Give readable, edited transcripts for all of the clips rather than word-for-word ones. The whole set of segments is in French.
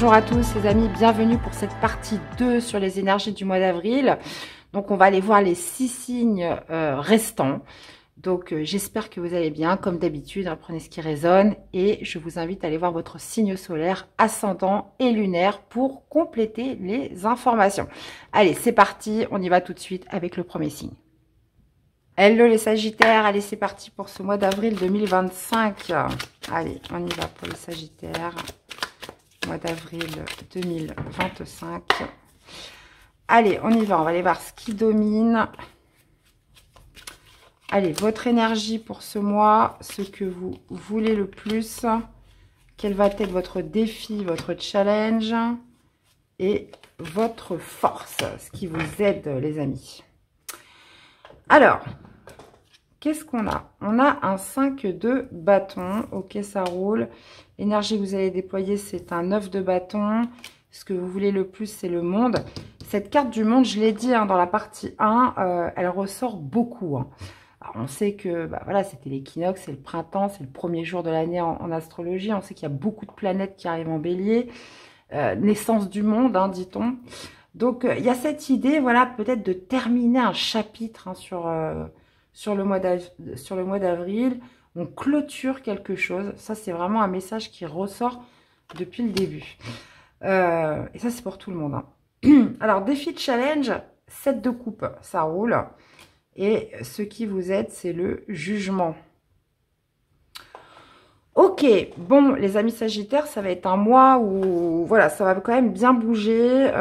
Bonjour à tous les amis, bienvenue pour cette partie 2 sur les énergies du mois d'avril. Donc on va aller voir les 6 signes restants. Donc j'espère que vous allez bien, comme d'habitude, prenez ce qui résonne et je vous invite à aller voir votre signe solaire, ascendant et lunaire pour compléter les informations. Allez, c'est parti, on y va tout de suite avec le premier signe. Hello les Sagittaires, allez c'est parti pour ce mois d'avril 2025. Allez, on y va pour les Sagittaires. Mois d'avril 2025. Allez, on y va, on va aller voir ce qui domine. Allez, votre énergie pour ce mois, ce que vous voulez le plus. Quel va être votre défi, votre challenge et votre force, ce qui vous aide les amis. Alors, qu'est-ce qu'on a? On a un 5 de bâton. Ok, ça roule. L'énergie que vous allez déployer, c'est un 9 de bâton. Ce que vous voulez le plus, c'est le monde. Cette carte du monde, je l'ai dit dans la partie 1, elle ressort beaucoup. Alors, on sait que voilà, c'était l'équinoxe, c'est le printemps, c'est le premier jour de l'année en astrologie. On sait qu'il y a beaucoup de planètes qui arrivent en bélier. Naissance du monde, dit-on. Donc, il y a cette idée, voilà, peut-être de terminer un chapitre sur le mois d'avril. On clôture quelque chose. Ça, c'est vraiment un message qui ressort depuis le début. Et ça, c'est pour tout le monde. Alors, défi de challenge, 7 de coupe, ça roule. Et ce qui vous aide, c'est le jugement. Ok, bon, les amis Sagittaires, ça va être un mois où, voilà, ça va quand même bien bouger,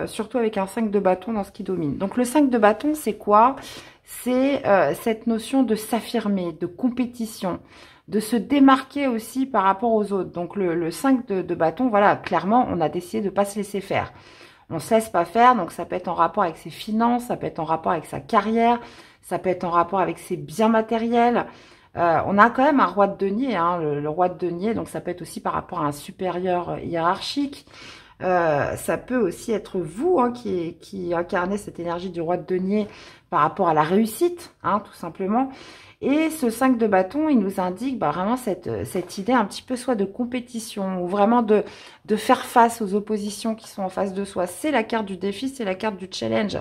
surtout avec un 5 de bâton dans ce qui domine. Donc, le 5 de bâton, c'est quoi? C'est cette notion de s'affirmer, de compétition, de se démarquer aussi par rapport aux autres. Donc, le 5 de bâton, voilà, clairement, on a décidé de ne pas se laisser faire. On ne se laisse pas faire, donc ça peut être en rapport avec ses finances, ça peut être en rapport avec sa carrière, ça peut être en rapport avec ses biens matériels. On a quand même un roi de denier, le roi de denier, donc ça peut être aussi par rapport à un supérieur hiérarchique. Ça peut aussi être vous qui incarnez cette énergie du roi de denier par rapport à la réussite, tout simplement. Et ce 5 de bâton, il nous indique vraiment cette idée un petit peu soit de compétition ou vraiment de faire face aux oppositions qui sont en face de soi. C'est la carte du défi, c'est la carte du challenge.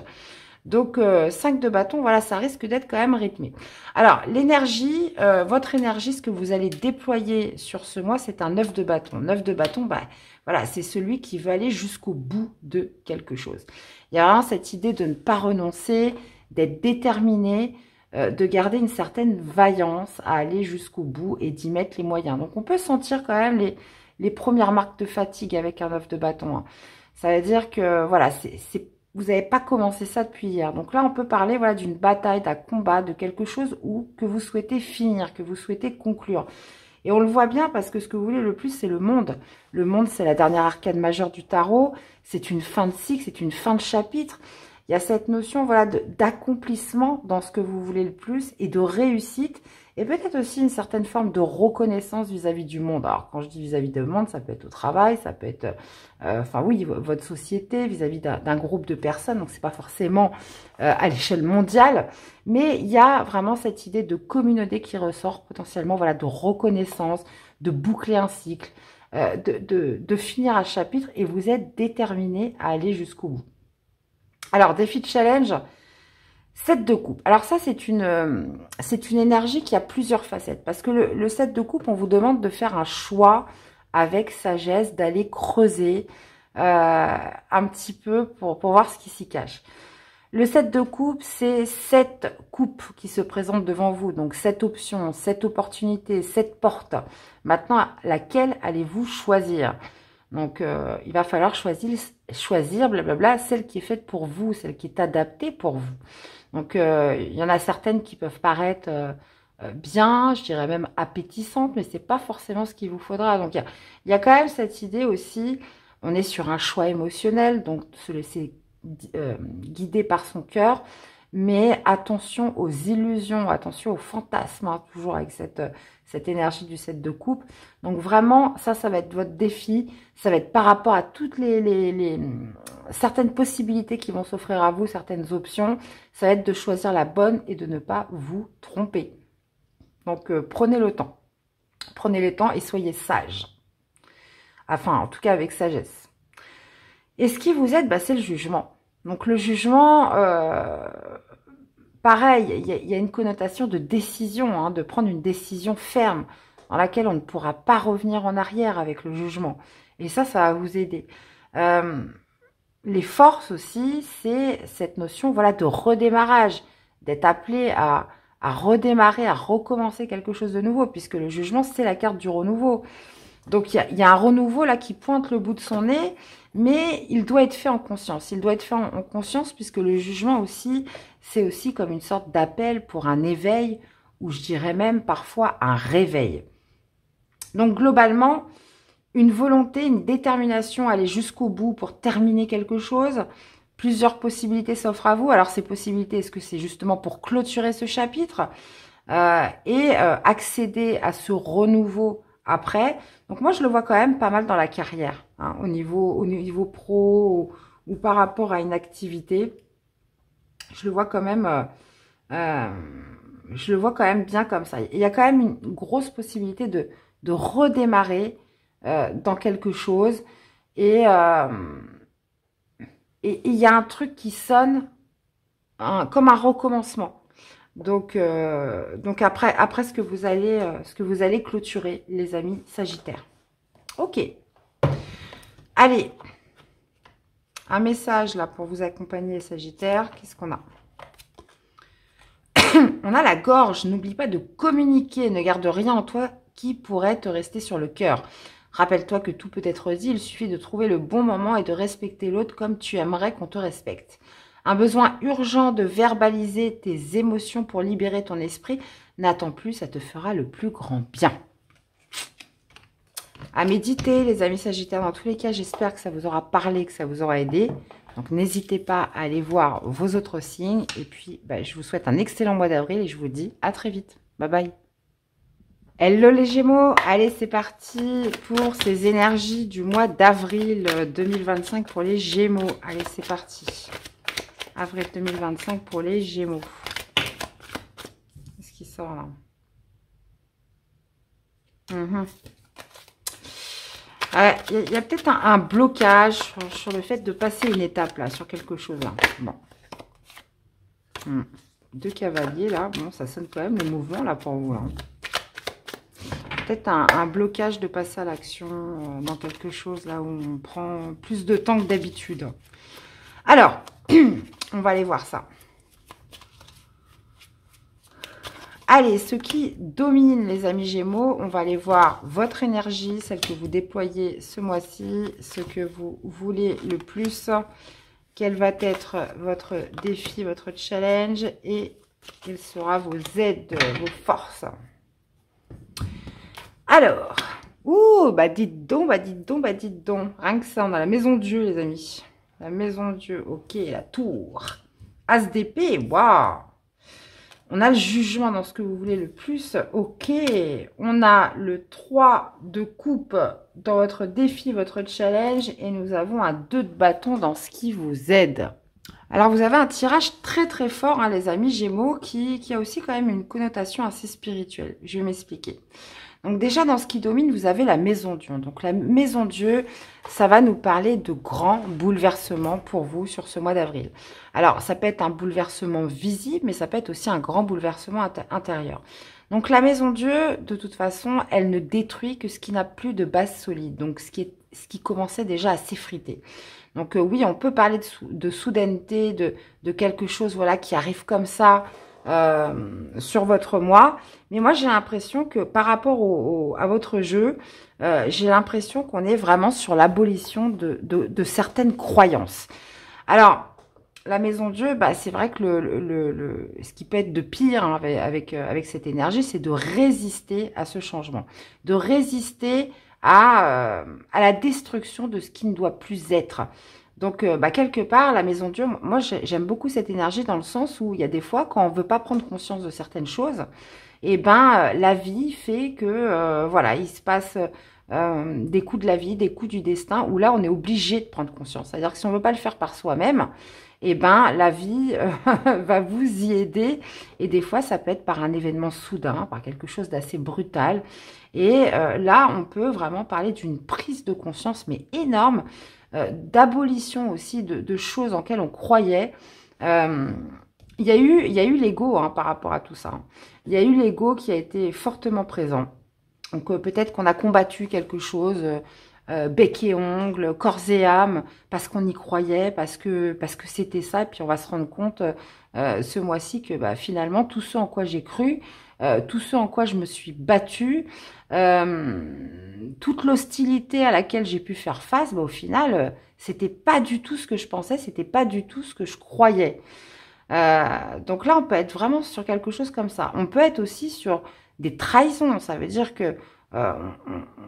Donc, 5 de bâton, voilà, ça risque d'être quand même rythmé. Alors, l'énergie, votre énergie, ce que vous allez déployer sur ce mois, c'est un 9 de bâton. 9 de bâton, voilà, c'est celui qui veut aller jusqu'au bout de quelque chose. Il y a vraiment cette idée de ne pas renoncer, d'être déterminé, de garder une certaine vaillance à aller jusqu'au bout et d'y mettre les moyens. Donc, on peut sentir quand même les premières marques de fatigue avec un 9 de bâton. Ça veut dire que, voilà, vous n'avez pas commencé ça depuis hier. Donc là, on peut parler voilà, d'une bataille, d'un combat, de quelque chose que vous souhaitez finir, que vous souhaitez conclure. Et on le voit bien parce que ce que vous voulez le plus, c'est le monde. Le monde, c'est la dernière arcane majeure du tarot. C'est une fin de cycle, c'est une fin de chapitre. Il y a cette notion voilà, d'accomplissement dans ce que vous voulez le plus et de réussite. Et peut-être aussi une certaine forme de reconnaissance vis-à-vis du monde. Alors, quand je dis vis-à-vis du monde, ça peut être au travail, ça peut être, enfin oui, votre société, vis-à-vis d'un groupe de personnes. Donc, c'est pas forcément à l'échelle mondiale. Mais il y a vraiment cette idée de communauté qui ressort potentiellement, voilà, de reconnaissance, de boucler un cycle, de finir un chapitre. Et vous êtes déterminé à aller jusqu'au bout. Alors, défi de challenge, 7 de coupe. Alors ça, c'est une énergie qui a plusieurs facettes. Parce que le 7 de coupe, on vous demande de faire un choix avec sagesse, d'aller creuser un petit peu pour voir ce qui s'y cache. Le 7 de coupe, c'est 7 coupes qui se présentent devant vous. Donc, 7 options, 7 opportunités, 7 portes. Maintenant, laquelle allez-vous choisir? Donc, il va falloir choisir, blablabla, celle qui est faite pour vous, celle qui est adaptée pour vous. Donc, il y en a certaines qui peuvent paraître bien, je dirais même appétissantes, mais c'est pas forcément ce qu'il vous faudra. Donc, il y a quand même cette idée aussi, on est sur un choix émotionnel, donc se laisser guider par son cœur, mais attention aux illusions, attention aux fantasmes, toujours avec cette énergie du 7 de coupe. Donc vraiment, ça va être votre défi. Ça va être par rapport à toutes certaines possibilités qui vont s'offrir à vous, certaines options. Ça va être de choisir la bonne et de ne pas vous tromper. Donc, prenez le temps. Prenez le temps et soyez sage. Enfin, en tout cas, avec sagesse. Et ce qui vous aide, bah, c'est le jugement. Donc le jugement, pareil, il y a une connotation de décision, hein, de prendre une décision ferme dans laquelle on ne pourra pas revenir en arrière avec le jugement. Et ça va vous aider. Les forces aussi, c'est cette notion, voilà, de redémarrage, d'être appelé à redémarrer, à recommencer quelque chose de nouveau, puisque le jugement, c'est la carte du renouveau. Donc, il y a un renouveau là qui pointe le bout de son nez, mais il doit être fait en conscience. Il doit être fait en conscience, puisque le jugement aussi, c'est aussi comme une sorte d'appel pour un éveil, ou je dirais même parfois un réveil. Donc, globalement, une volonté, une détermination à aller jusqu'au bout pour terminer quelque chose. Plusieurs possibilités s'offrent à vous. Alors, ces possibilités, est-ce que c'est justement pour clôturer ce chapitre et accéder à ce renouveau après? Donc, moi, je le vois quand même pas mal dans la carrière, hein, au niveau pro ou par rapport à une activité. Je le vois quand même... je le vois quand même bien comme ça. Il y a quand même une grosse possibilité de redémarrer dans quelque chose. Et il y a un truc qui sonne comme un recommencement. Donc après ce que vous allez clôturer, les amis Sagittaires. Ok. Allez. Un message là pour vous accompagner, Sagittaire. Qu'est-ce qu'on a? On a la gorge. N'oublie pas de communiquer. Ne garde rien en toi qui pourrait te rester sur le cœur. Rappelle-toi que tout peut être dit, il suffit de trouver le bon moment et de respecter l'autre comme tu aimerais qu'on te respecte. Un besoin urgent de verbaliser tes émotions pour libérer ton esprit. N'attends plus, ça te fera le plus grand bien. À méditer, les amis Sagittaires, dans tous les cas, j'espère que ça vous aura parlé, que ça vous aura aidé. Donc n'hésitez pas à aller voir vos autres signes. Et puis, je vous souhaite un excellent mois d'avril et je vous dis à très vite. Bye bye. Hello les Gémeaux, allez c'est parti pour ces énergies du mois d'avril 2025 pour les Gémeaux. Allez c'est parti. Avril 2025 pour les Gémeaux. Qu'est-ce qui sort là? Il y a peut-être un blocage sur le fait de passer une étape là, sur quelque chose là. Bon. Deux cavaliers là, bon ça sonne quand même le mouvement là pour vous. Hein. Peut-être un blocage de passer à l'action dans quelque chose là où on prend plus de temps que d'habitude. Alors, on va aller voir ça. Allez, ce qui domine les amis Gémeaux, on va aller voir votre énergie, celle que vous déployez ce mois-ci, ce que vous voulez le plus, quel va être votre défi, votre challenge et quelles seront vos aides, vos forces. Alors, dites donc, dites donc. Rien que ça, on a la maison Dieu, les amis. La maison Dieu, ok, la tour. As d'épée, waouh. On a le jugement dans ce que vous voulez le plus, ok. On a le 3 de coupe dans votre défi, votre challenge. Et nous avons un 2 de bâton dans ce qui vous aide. Alors, vous avez un tirage très très fort, hein, les amis Gémeaux, qui a aussi quand même une connotation assez spirituelle. Je vais m'expliquer. Donc déjà, dans ce qui domine, vous avez la maison Dieu. Donc la maison Dieu, ça va nous parler de grands bouleversements pour vous sur ce mois d'avril. Alors, ça peut être un bouleversement visible, mais ça peut être aussi un grand bouleversement intérieur. Donc la maison Dieu, de toute façon, elle ne détruit que ce qui n'a plus de base solide. Donc ce qui commençait déjà à s'effriter. Donc oui, on peut parler de soudaineté, de quelque chose voilà, qui arrive comme ça, sur votre mois, mais moi j'ai l'impression que par rapport à votre jeu, j'ai l'impression qu'on est vraiment sur l'abolition de certaines croyances. Alors la maison Dieu, c'est vrai que ce qui peut être de pire hein, avec cette énergie, c'est de résister à ce changement, de résister à la destruction de ce qui ne doit plus être. Donc, quelque part, la maison Dieu, moi, j'aime beaucoup cette énergie dans le sens où il y a des fois, quand on veut pas prendre conscience de certaines choses, la vie fait que, voilà, il se passe des coups de la vie, des coups du destin, où là, on est obligé de prendre conscience. C'est-à-dire que si on veut pas le faire par soi-même, la vie va vous y aider. Et des fois, ça peut être par un événement soudain, par quelque chose d'assez brutal. Et là, on peut vraiment parler d'une prise de conscience, mais énorme, d'abolition aussi de choses en lesquelles on croyait. Il y a eu l'ego hein, par rapport à tout ça. Hein. Il y a eu l'ego qui a été fortement présent. Donc peut-être qu'on a combattu quelque chose, bec et ongles, corps et âme, parce qu'on y croyait, parce que c'était ça. Et puis on va se rendre compte ce mois-ci que bah, finalement tout ce en quoi j'ai cru, tout ce en quoi je me suis battue, toute l'hostilité à laquelle j'ai pu faire face, bah, au final, c'était pas du tout ce que je pensais, c'était pas du tout ce que je croyais. Donc là, on peut être vraiment sur quelque chose comme ça. On peut être aussi sur des trahisons. Ça veut dire que euh,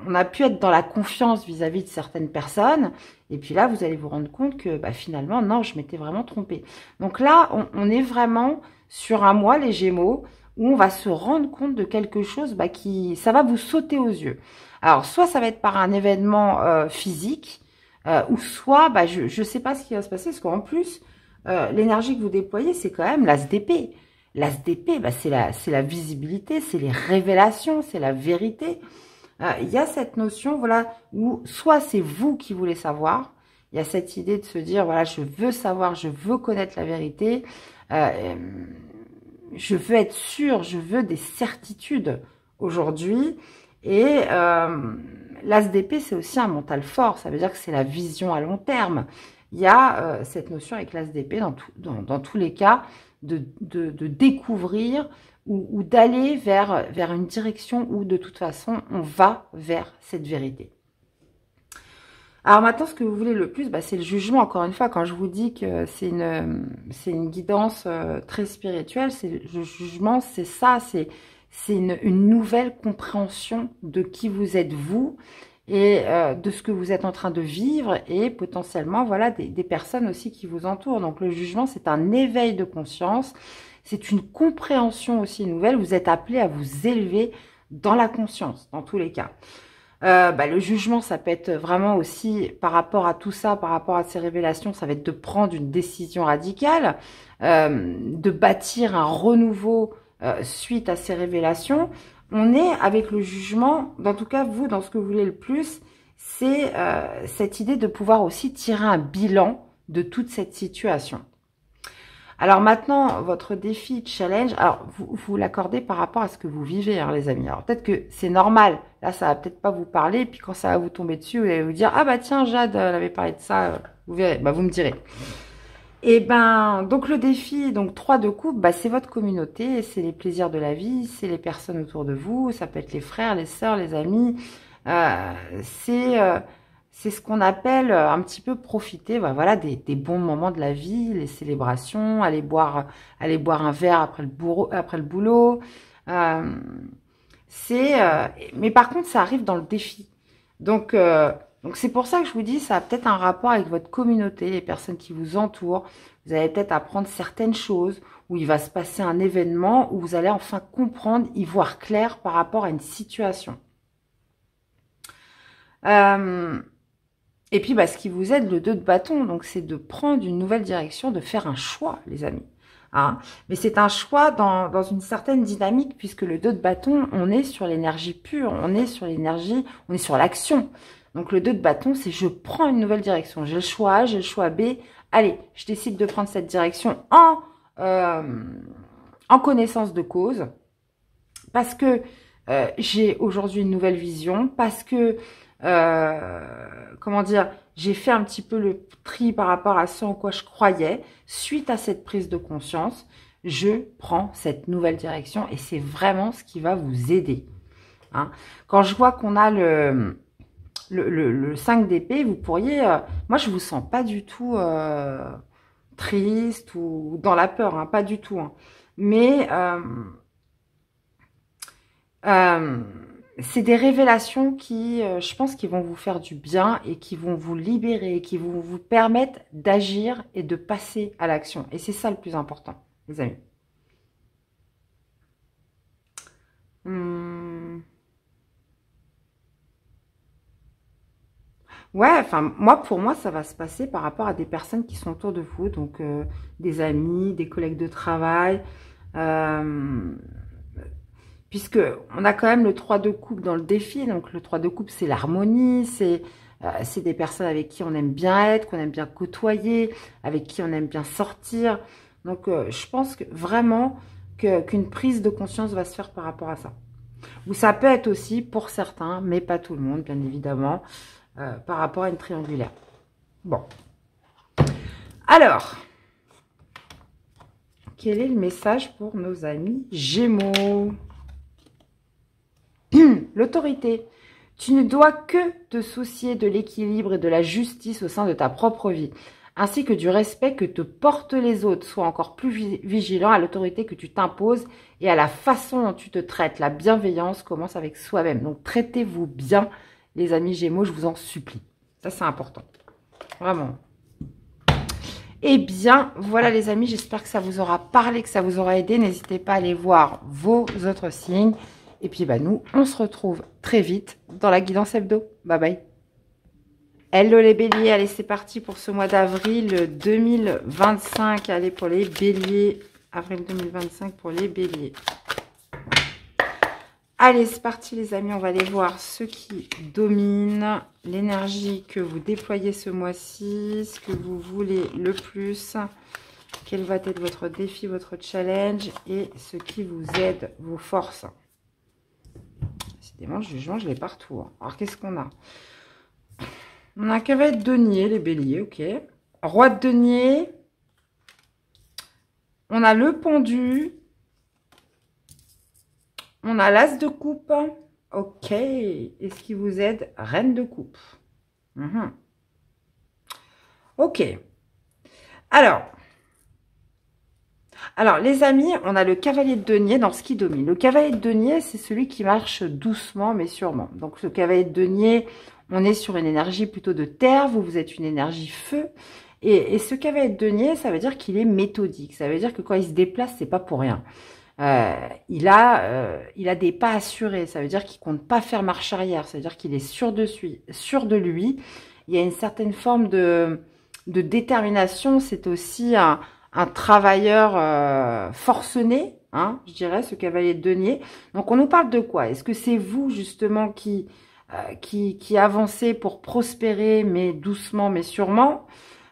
on a pu être dans la confiance vis-à-vis de certaines personnes. Et puis là, vous allez vous rendre compte que bah, finalement, non, je m'étais vraiment trompée. Donc là, on est vraiment sur un mois, les Gémeaux, où on va se rendre compte de quelque chose bah, ça va vous sauter aux yeux. Alors, soit ça va être par un événement physique, ou soit, bah, je ne sais pas ce qui va se passer, parce qu'en plus, l'énergie que vous déployez, c'est quand même l'as d'épée. L'as d'épée, bah, c'est la visibilité, c'est les révélations, c'est la vérité. Il y a cette notion, voilà, où soit c'est vous qui voulez savoir, il y a cette idée de se dire, voilà, je veux savoir, je veux connaître la vérité, je veux être sûre, je veux des certitudes aujourd'hui. Et l'as d'épée, c'est aussi un mental fort, ça veut dire que c'est la vision à long terme. Il y a cette notion avec l'as d'épée dans tous les cas de découvrir ou d'aller vers une direction où de toute façon on va vers cette vérité. Alors maintenant, ce que vous voulez le plus, bah, c'est le jugement. Encore une fois, quand je vous dis que c'est une guidance très spirituelle, le jugement, c'est ça, c'est une nouvelle compréhension de qui vous êtes vous et de ce que vous êtes en train de vivre et potentiellement voilà des personnes aussi qui vous entourent. Donc le jugement, c'est un éveil de conscience, c'est une compréhension aussi nouvelle. Vous êtes appelé à vous élever dans la conscience, dans tous les cas. Bah, le jugement, ça peut être vraiment aussi par rapport à tout ça, par rapport à ces révélations, ça va être de prendre une décision radicale, de bâtir un renouveau suite à ces révélations. On est avec le jugement, en tout cas vous, dans ce que vous voulez le plus, c'est cette idée de pouvoir aussi tirer un bilan de toute cette situation. Alors maintenant, votre défi, challenge, alors vous l'accordez par rapport à ce que vous vivez, hein, les amis. Alors peut-être que c'est normal, là ça va peut-être pas vous parler, et puis quand ça va vous tomber dessus, vous allez vous dire, ah bah tiens, Jade, elle avait parlé de ça, vous verrez, bah vous me direz. Et ben, donc le défi, donc 3 de coupe, bah c'est votre communauté, c'est les plaisirs de la vie, c'est les personnes autour de vous, ça peut être les frères, les sœurs, les amis, c'est ce qu'on appelle un petit peu profiter bah, voilà, des bons moments de la vie, les célébrations, aller boire un verre après le boulot. Euh, mais par contre, ça arrive dans le défi. Donc c'est pour ça que je vous dis, ça a peut-être un rapport avec votre communauté, les personnes qui vous entourent. Vous allez peut-être apprendre certaines choses, où il va se passer un événement, où vous allez enfin comprendre, y voir clair par rapport à une situation. Et puis, bah, ce qui vous aide, le 2 de bâton, donc c'est de prendre une nouvelle direction, de faire un choix, les amis. Hein. Mais c'est un choix dans une certaine dynamique, puisque le 2 de bâton, on est sur l'énergie pure, on est sur l'énergie, on est sur l'action. Donc le 2 de bâton, c'est je prends une nouvelle direction. J'ai le choix A, j'ai le choix B. Allez, je décide de prendre cette direction en connaissance de cause, parce que j'ai aujourd'hui une nouvelle vision, parce que comment dire, j'ai fait un petit peu le tri par rapport à ce en quoi je croyais. Suite à cette prise de conscience, je prends cette nouvelle direction et c'est vraiment ce qui va vous aider. Hein. Quand je vois qu'on a le 5 d'épée, vous pourriez... moi, je vous sens pas du tout triste ou dans la peur, hein, pas du tout. Hein. Mais... c'est des révélations qui, je pense, qui vont vous faire du bien et qui vont vous libérer, qui vont vous permettre d'agir et de passer à l'action. Et c'est ça le plus important, les amis. Ouais, enfin, pour moi, ça va se passer par rapport à des personnes qui sont autour de vous, donc des amis, des collègues de travail, puisque on a quand même le 3 de coupe dans le défi, donc le 3 de coupe, c'est l'harmonie, c'est c'est des personnes avec qui on aime bien être, qu'on aime bien côtoyer, avec qui on aime bien sortir. Donc, je pense que vraiment qu'une prise de conscience va se faire par rapport à ça. Ou ça peut être aussi pour certains, mais pas tout le monde, bien évidemment, par rapport à une triangulaire. Bon. Alors, quel est le message pour nos amis Gémeaux? L'autorité. Tu ne dois que te soucier de l'équilibre et de la justice au sein de ta propre vie, ainsi que du respect que te portent les autres. Sois encore plus vigilant à l'autorité que tu t'imposes et à la façon dont tu te traites. La bienveillance commence avec soi-même. Donc, traitez-vous bien, les amis Gémeaux, je vous en supplie. Ça, c'est important. Vraiment. Eh bien, voilà les amis, j'espère que ça vous aura parlé, que ça vous aura aidé. N'hésitez pas à aller voir vos autres signes. Et puis, bah, nous, on se retrouve très vite dans la guidance hebdo. Bye bye. Hello les béliers, allez c'est parti pour ce mois d'avril 2025. Allez pour les béliers, avril 2025 pour les béliers. Allez c'est parti les amis, on va aller voir ce qui domine, l'énergie que vous déployez ce mois-ci, ce que vous voulez le plus, quel va être votre défi, votre challenge et ce qui vous aide, vos forces. Décidément le jugement je l'ai partout. Hein. Alors qu'est-ce qu'on a? On a un cavalier de denier, les béliers, ok. Roi de denier. On a le pendu. On a l'as de coupe. Ok. Et ce qui vous aide, reine de coupe. Ok. Alors, les amis, on a le cavalier de denier dans ce qui domine. Le cavalier de denier, c'est celui qui marche doucement mais sûrement. Donc, le cavalier de denier... On est sur une énergie plutôt de terre, vous êtes une énergie feu. Et ce cavalier de denier, ça veut dire qu'il est méthodique. Ça veut dire que quand il se déplace, c'est pas pour rien. Il a des pas assurés. Ça veut dire qu'il compte pas faire marche arrière. Ça veut dire qu'il est sûr de lui. Il y a une certaine forme de détermination. C'est aussi un travailleur forcené, hein, je dirais, ce cavalier de denier. Donc, on nous parle de quoi? Est-ce que c'est vous, justement, qui avancez pour prospérer, mais doucement, mais sûrement?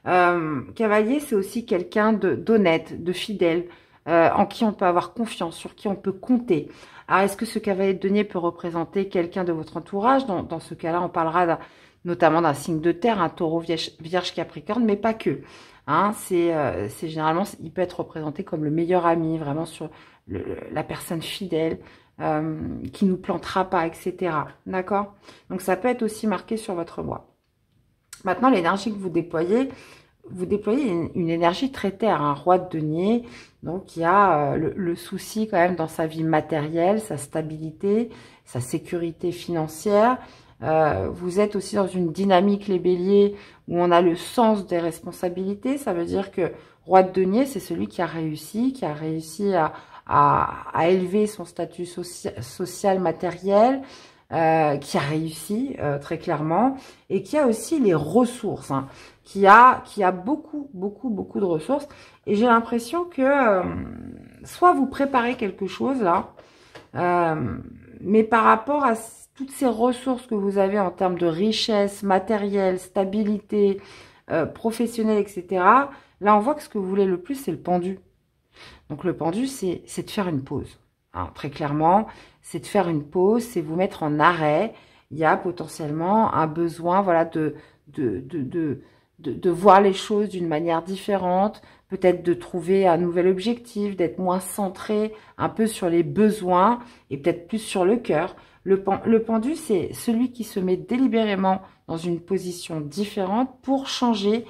Cavalier, c'est aussi quelqu'un d'honnête, de fidèle, en qui on peut avoir confiance, sur qui on peut compter. Alors, est-ce que ce cavalier de denier peut représenter quelqu'un de votre entourage? Dans ce cas-là, on parlera notamment d'un signe de terre, un taureau, vierge, capricorne, mais pas que. Hein, c'est généralement, il peut être représenté comme le meilleur ami, vraiment sur la personne fidèle, qui nous plantera pas, etc. D'accord? Donc, ça peut être aussi marqué sur votre mois. Maintenant, l'énergie que vous déployez une énergie très terre, un roi de denier. Donc, il y a le souci quand même dans sa vie matérielle, sa stabilité, sa sécurité financière. Vous êtes aussi dans une dynamique, les béliers, où on a le sens des responsabilités. Ça veut dire que roi de denier, c'est celui qui a réussi à élever son statut social matériel, qui a réussi très clairement, et qui a aussi les ressources, hein, qui a beaucoup de ressources. Et j'ai l'impression que soit vous préparez quelque chose là, mais par rapport à toutes ces ressources que vous avez en termes de richesse, matérielle, stabilité, professionnelle, etc., là on voit que ce que vous voulez le plus, c'est le pendu. Donc, le pendu, c'est de faire une pause. Hein, très clairement, c'est de faire une pause, c'est vous mettre en arrêt. Il y a potentiellement un besoin, voilà, de voir les choses d'une manière différente, peut-être de trouver un nouvel objectif, d'être moins centré un peu sur les besoins et peut-être plus sur le cœur. Le pendu, c'est celui qui se met délibérément dans une position différente pour changer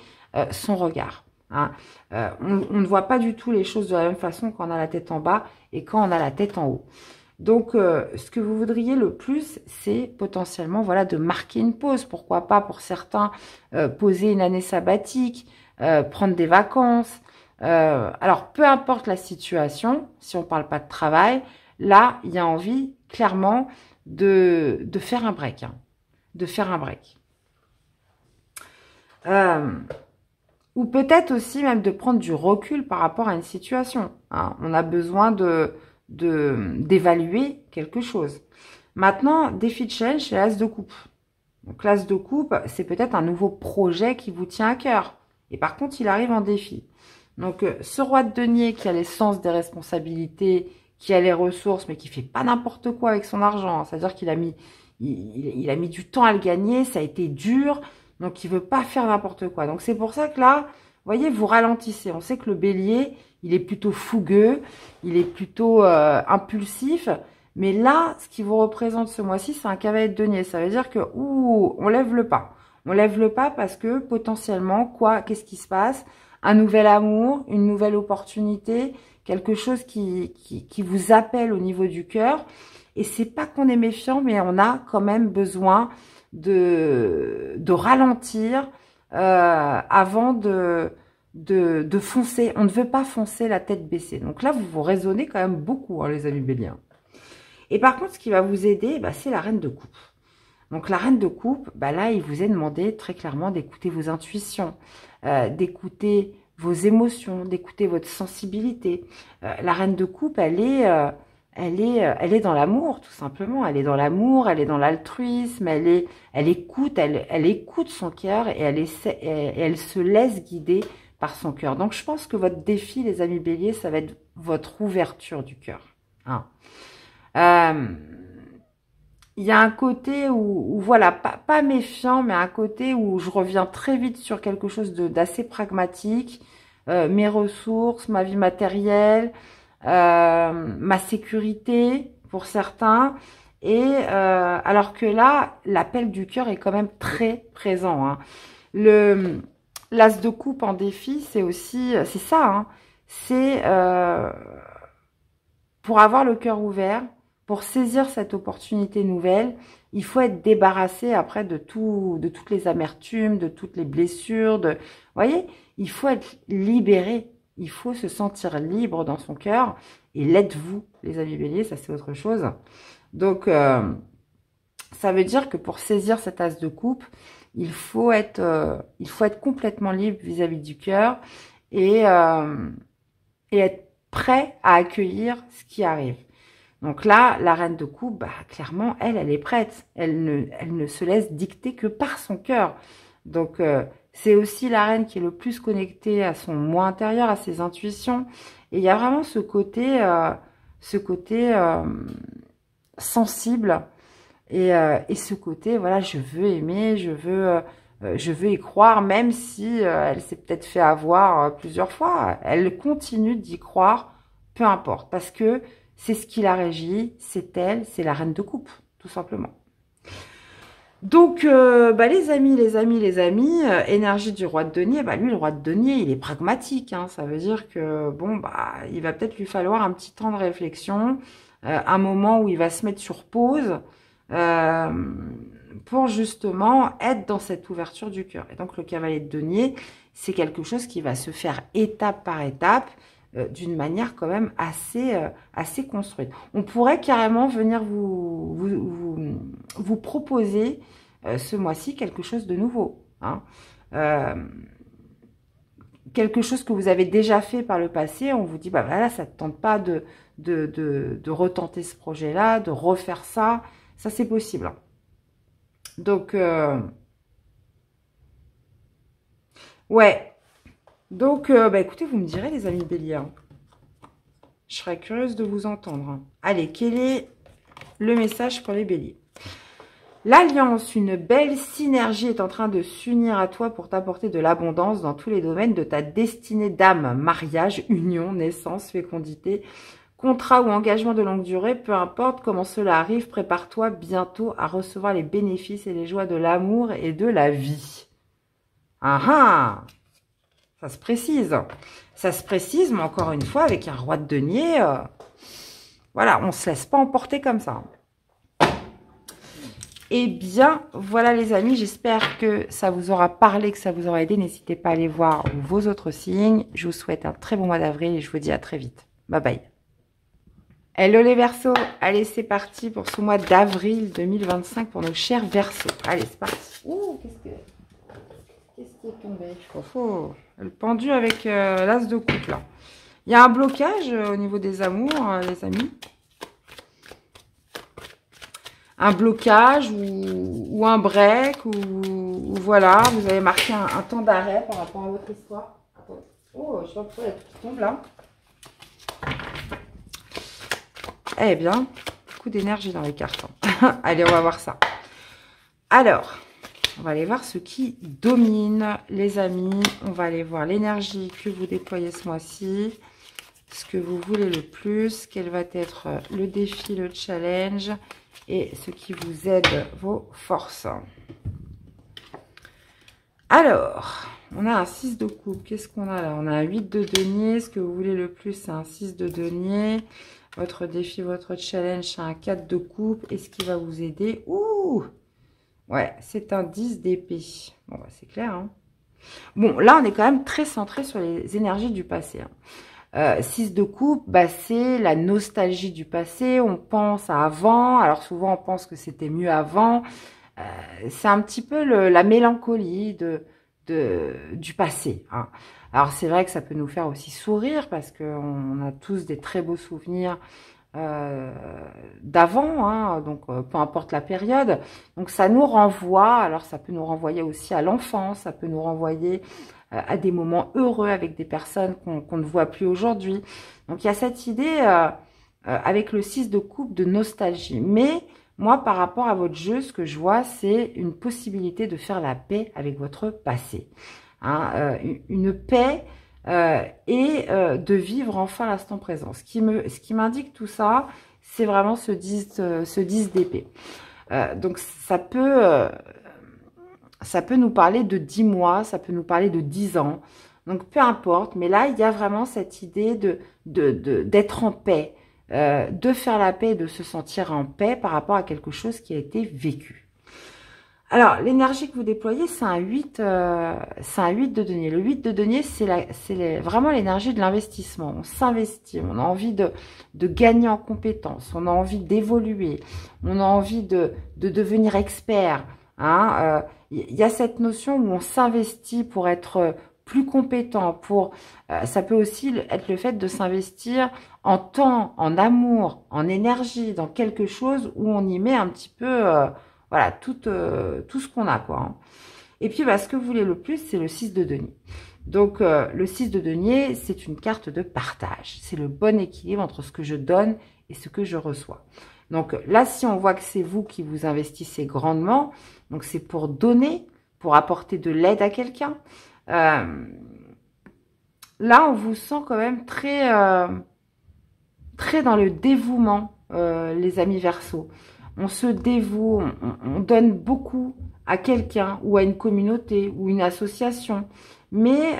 son regard. Hein. On ne voit pas du tout les choses de la même façon quand on a la tête en bas et quand on a la tête en haut. Donc, ce que vous voudriez le plus, c'est potentiellement, voilà, de marquer une pause. Pourquoi pas pour certains, poser une année sabbatique, prendre des vacances. Alors, peu importe la situation, si on ne parle pas de travail, là, il y a envie, clairement, de faire un break. Hein, de faire un break. Ou peut-être aussi même de prendre du recul par rapport à une situation. Hein. On a besoin d'évaluer quelque chose. Maintenant, défi de challenge, c'est l'as de coupe. Donc l'as de coupe, c'est peut-être un nouveau projet qui vous tient à cœur. Et par contre, il arrive en défi. Donc ce roi de denier qui a les sens des responsabilités, qui a les ressources, mais qui fait pas n'importe quoi avec son argent. C'est-à-dire qu'il a mis, il a mis du temps à le gagner, ça a été dur, donc il veut pas faire n'importe quoi. Donc c'est pour ça que là, vous voyez, vous ralentissez. On sait que le bélier, il est plutôt fougueux, il est plutôt impulsif. Mais là, ce qui vous représente ce mois-ci, c'est un cavalier de denier. Ça veut dire que, ouh, on lève le pas. On lève le pas parce que potentiellement, quoi, qu'est-ce qui se passe? Un nouvel amour, une nouvelle opportunité, quelque chose qui vous appelle au niveau du cœur. Et c'est pas qu'on est méfiant, mais on a quand même besoin de ralentir avant de foncer. On ne veut pas foncer la tête baissée. Donc là, vous raisonnez quand même beaucoup, hein, les amis béliers. Et par contre, ce qui va vous aider, bah, c'est la reine de coupe. Donc la reine de coupe, bah, là, il vous est demandé très clairement d'écouter vos intuitions, d'écouter vos émotions, d'écouter votre sensibilité. La reine de coupe, elle est dans l'amour, tout simplement. Elle est dans l'amour, elle est dans l'altruisme, elle écoute son cœur et elle se laisse guider par son cœur. Donc je pense que votre défi, les amis béliers, ça va être votre ouverture du cœur. Hein. Il y a un côté où voilà, pas méfiant, mais un côté où je reviens très vite sur quelque chose d'assez pragmatique, mes ressources, ma vie matérielle, ma sécurité pour certains, et alors que là, l'appel du cœur est quand même très présent. Hein. L'as de coupe en défi, c'est aussi, c'est ça, hein, c'est pour avoir le cœur ouvert. Pour saisir cette opportunité nouvelle, il faut être débarrassé après de toutes les amertumes, de toutes les blessures. Vous voyez, il faut être libéré. Il faut se sentir libre dans son cœur. Et l'êtes-vous, les amis béliers, ça c'est autre chose. Donc, ça veut dire que pour saisir cet as de coupe, il faut être complètement libre vis-à-vis du cœur et être prêt à accueillir ce qui arrive. Donc là, la reine de coupe, bah, clairement, elle est prête. Elle ne se laisse dicter que par son cœur. Donc, c'est aussi la reine qui est le plus connectée à son moi intérieur, à ses intuitions. Et il y a vraiment ce côté sensible et ce côté, voilà, je veux aimer, je veux y croire, même si elle s'est peut-être fait avoir plusieurs fois. Elle continue d'y croire, peu importe, parce que c'est ce qui la régit, c'est elle, c'est la reine de coupe, tout simplement. Donc, bah, les amis, énergie du roi de denier, bah, lui, le roi de denier, il est pragmatique, hein, ça veut dire que, bon, bah, il va peut-être lui falloir un petit temps de réflexion, un moment où il va se mettre sur pause, pour justement être dans cette ouverture du cœur. Et donc, le cavalier de denier, c'est quelque chose qui va se faire étape par étape, d'une manière quand même assez construite. On pourrait carrément venir vous proposer ce mois-ci quelque chose de nouveau. Hein. Quelque chose que vous avez déjà fait par le passé, on vous dit, bah voilà, ça ne te tente pas de retenter ce projet-là, de refaire ça. Ça, c'est possible. Donc, ouais. Donc, bah, écoutez, vous me direz, les amis béliers. Je serais curieuse de vous entendre. Allez, quel est le message pour les béliers? L'alliance, une belle synergie est en train de s'unir à toi pour t'apporter de l'abondance dans tous les domaines de ta destinée d'âme. Mariage, union, naissance, fécondité, contrat ou engagement de longue durée, peu importe comment cela arrive, prépare-toi bientôt à recevoir les bénéfices et les joies de l'amour et de la vie. Ah ah! Ça se précise. Ça se précise, mais encore une fois, avec un roi de denier, voilà, on ne se laisse pas emporter comme ça. Eh bien, voilà les amis, j'espère que ça vous aura parlé, que ça vous aura aidé. N'hésitez pas à aller voir vos autres signes. Je vous souhaite un très bon mois d'avril et je vous dis à très vite. Bye bye. Hello les Verseaux, allez c'est parti pour ce mois d'avril 2025 pour nos chers Verseaux. Allez, c'est parti. Ouh, qu'est-ce qui est tombé? Oh, le pendu avec l'as de coupe là. Il y a un blocage au niveau des amours, les amis. un blocage ou un break ou voilà, vous avez marqué un temps d'arrêt par rapport à votre histoire. Attends. Oh, je sais pas pourquoi il y a tout qui tombe là. Eh bien, beaucoup d'énergie dans les cartes. Hein. Allez, on va voir ça. Alors, on va aller voir ce qui domine, les amis. On va aller voir l'énergie que vous déployez ce mois-ci. Ce que vous voulez le plus. Quel va être le défi, le challenge. Et ce qui vous aide, vos forces. Alors, on a un 6 de coupe. Qu'est-ce qu'on a là? On a un 8 de denier. Ce que vous voulez le plus, c'est un 6 de denier. Votre défi, votre challenge, c'est un 4 de coupe. Et ce qui va vous aider? Ouh! Ouais, c'est un 10 d'épée. Bon, bah, c'est clair. Hein. Bon, là, on est quand même très centré sur les énergies du passé. Hein. 6 de coupe, bah, c'est la nostalgie du passé. On pense à avant. Alors, souvent, on pense que c'était mieux avant. C'est un petit peu la mélancolie du passé. Hein. Alors, c'est vrai que ça peut nous faire aussi sourire parce qu'on a tous des très beaux souvenirs d'avant, hein, donc peu importe la période. Donc ça nous renvoie, alors ça peut nous renvoyer aussi à l'enfance, ça peut nous renvoyer à des moments heureux avec des personnes qu'on ne voit plus aujourd'hui. Donc il y a cette idée avec le 6 de coupe de nostalgie. Mais moi, par rapport à votre jeu, ce que je vois, c'est une possibilité de faire la paix avec votre passé. Hein, une paix et de vivre enfin l'instant présent. Ce qui m'indique tout ça, c'est vraiment ce 10 d'épée. Donc ça peut nous parler de 10 mois, ça peut nous parler de 10 ans. Donc peu importe, mais là il y a vraiment cette idée d'être en paix, de faire la paix, de se sentir en paix par rapport à quelque chose qui a été vécu. Alors, l'énergie que vous déployez, c'est un 8 de denier. Le 8 de denier, c'est vraiment l'énergie de l'investissement. On s'investit, on a envie de gagner en compétences, on a envie d'évoluer, on a envie de devenir expert. Hein. Y a cette notion où on s'investit pour être plus compétent. Ça peut aussi être le fait de s'investir en temps, en amour, en énergie, dans quelque chose où on y met un petit peu... voilà, tout ce qu'on a, quoi. Hein. Et puis, bah, ce que vous voulez le plus, c'est le 6 de denier. Donc, le 6 de denier, c'est une carte de partage. C'est le bon équilibre entre ce que je donne et ce que je reçois. Donc, là, si on voit que c'est vous qui vous investissez grandement, donc c'est pour donner, pour apporter de l'aide à quelqu'un. Là, on vous sent quand même très dans le dévouement, les amis Verseaux. On se dévoue, on donne beaucoup à quelqu'un ou à une communauté ou une association. Mais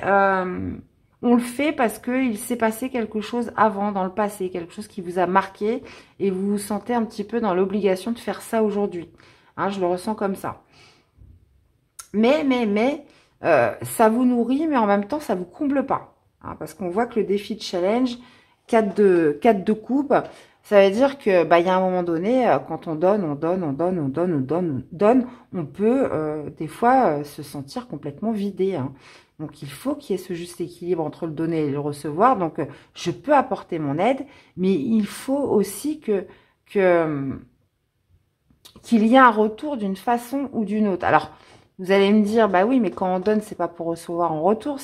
on le fait parce qu'il s'est passé quelque chose avant, dans le passé, quelque chose qui vous a marqué et vous vous sentez un petit peu dans l'obligation de faire ça aujourd'hui. Hein, je le ressens comme ça. Mais, ça vous nourrit, mais en même temps, ça vous comble pas. Hein, parce qu'on voit que le défi de challenge, 4 de coupe, ça veut dire que y a un moment donné, quand on donne, on peut des fois se sentir complètement vidé. Hein. Donc il faut qu'il y ait ce juste équilibre entre le donner et le recevoir. Donc je peux apporter mon aide, mais il faut aussi qu'il y ait un retour d'une façon ou d'une autre. Alors vous allez me dire, bah oui, mais quand on donne, c'est pas pour recevoir en retour,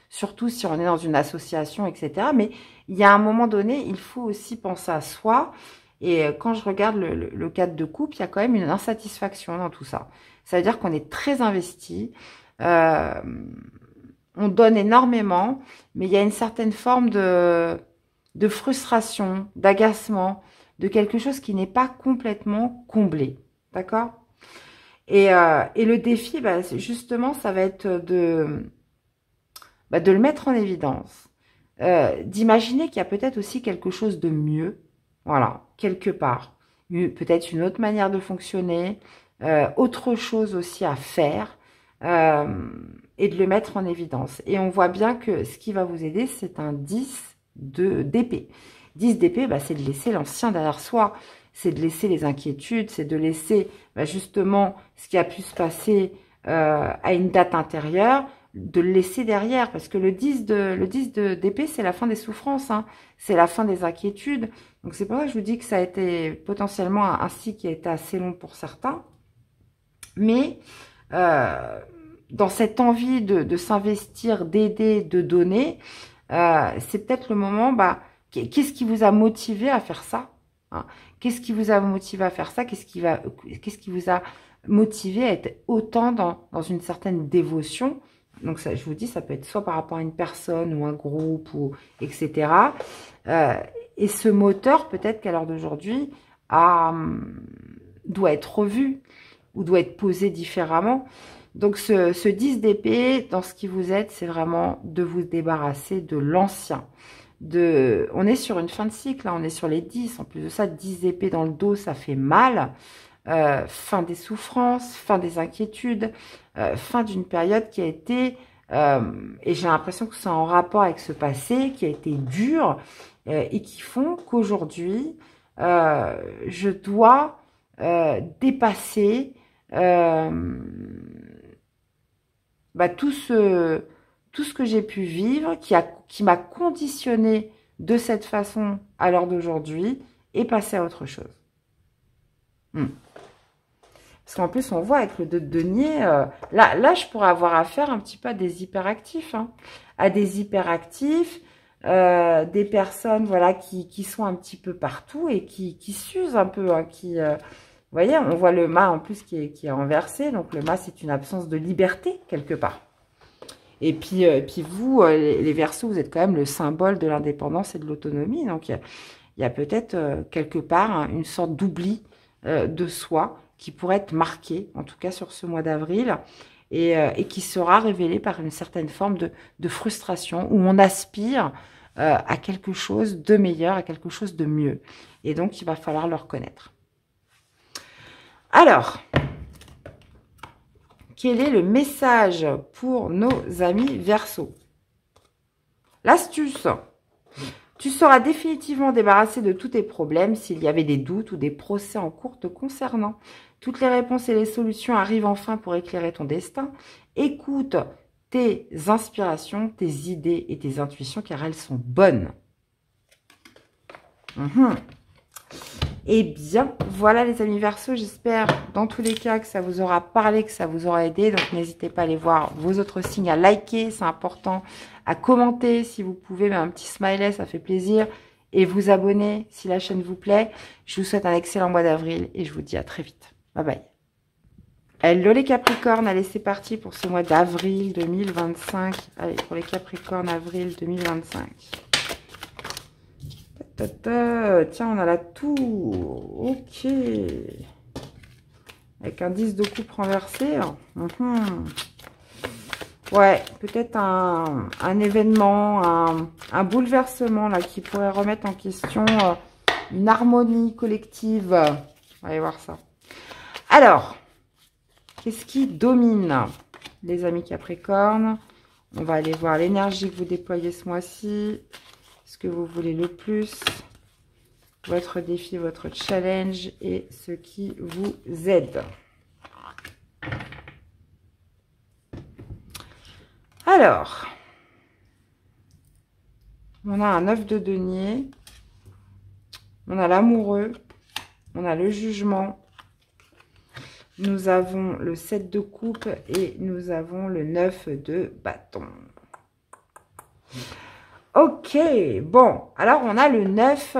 surtout si on est dans une association, etc. Mais il y a un moment donné, il faut aussi penser à soi. Et quand je regarde le 4 de coupe, il y a quand même une insatisfaction dans tout ça. Ça veut dire qu'on est très investi, on donne énormément, mais il y a une certaine forme de frustration, d'agacement, de quelque chose qui n'est pas complètement comblé. D'accord ? Et le défi, justement, ça va être de le mettre en évidence. D'imaginer qu'il y a peut-être aussi quelque chose de mieux, voilà, quelque part. Peut-être une autre manière de fonctionner, autre chose aussi à faire, et de le mettre en évidence. Et on voit bien que ce qui va vous aider, c'est un 10 d'épée. 10 d'épée, c'est de laisser l'ancien derrière soi. C'est de laisser les inquiétudes, c'est de laisser justement ce qui a pu se passer à une date intérieure, de le laisser derrière, parce que le 10 d'épée, c'est la fin des souffrances, hein, c'est la fin des inquiétudes. Donc c'est pour ça que je vous dis que ça a été potentiellement un cycle qui a été assez long pour certains. Mais dans cette envie de s'investir, d'aider, de donner, c'est peut-être le moment, qu'est-ce qui vous a motivé à faire ça, hein? Qu'est-ce qui vous a motivé à faire ça? Qu'est-ce qui vous a motivé à être autant dans une certaine dévotion? Donc ça, je vous dis, ça peut être soit par rapport à une personne ou un groupe, etc. Et ce moteur, peut-être qu'à l'heure d'aujourd'hui, doit être revu ou doit être posé différemment. Donc ce 10 d'épée, dans ce qui vous aide, c'est vraiment de vous débarrasser de l'ancien. On est sur une fin de cycle, hein, on est sur les 10. En plus de ça, 10 épées dans le dos, ça fait mal. Fin des souffrances, fin des inquiétudes, fin d'une période qui a été, et j'ai l'impression que c'est en rapport avec ce passé, qui a été dur, et qui font qu'aujourd'hui, je dois dépasser tout ce que j'ai pu vivre, qui m'a conditionné de cette façon à l'heure d'aujourd'hui, et passer à autre chose. Parce qu'en plus, on voit avec le 2 de denier, là, je pourrais avoir affaire un petit peu à des hyperactifs, hein, à des hyperactifs, des personnes, voilà, qui sont un petit peu partout et qui s'usent un peu, hein, vous voyez, on voit le mât en plus qui est renversé, donc le mât, c'est une absence de liberté quelque part. Et puis vous, les Verseaux, vous êtes quand même le symbole de l'indépendance et de l'autonomie, donc il y a peut-être quelque part, hein, une sorte d'oubli de soi qui pourrait être marqué, en tout cas sur ce mois d'avril, et qui sera révélé par une certaine forme de frustration, où on aspire à quelque chose de meilleur, à quelque chose de mieux. Et donc, il va falloir le reconnaître. Alors, quel est le message pour nos amis Verseaux? L'astuce. Tu seras définitivement débarrassé de tous tes problèmes s'il y avait des doutes ou des procès en cours te concernant. Toutes les réponses et les solutions arrivent enfin pour éclairer ton destin. Écoute tes inspirations, tes idées et tes intuitions car elles sont bonnes. Eh bien, voilà les amis Verseaux, j'espère dans tous les cas que ça vous aura parlé, que ça vous aura aidé. Donc n'hésitez pas à aller voir vos autres signes, à liker, c'est important, à commenter si vous pouvez, mais un petit smiley, ça fait plaisir. Et vous abonner si la chaîne vous plaît. Je vous souhaite un excellent mois d'avril et je vous dis à très vite. Bye bye. Hello les Capricornes, allez c'est parti pour ce mois d'avril 2025. Allez, pour les Capricornes, avril 2025. Tiens, on a la tour. Ok. Avec un 10 de coupe renversé. Ouais, peut-être un événement, un bouleversement là qui pourrait remettre en question une harmonie collective. On va aller voir ça. Alors, qu'est-ce qui domine les amis Capricornes? On va aller voir l'énergie que vous déployez ce mois-ci. Ce que vous voulez le plus, votre défi, votre challenge et ce qui vous aide. Alors, on a un 9 de denier, on a l'amoureux, on a le jugement, nous avons le 7 de coupe et nous avons le 9 de bâton. Ok, bon, alors on a le 9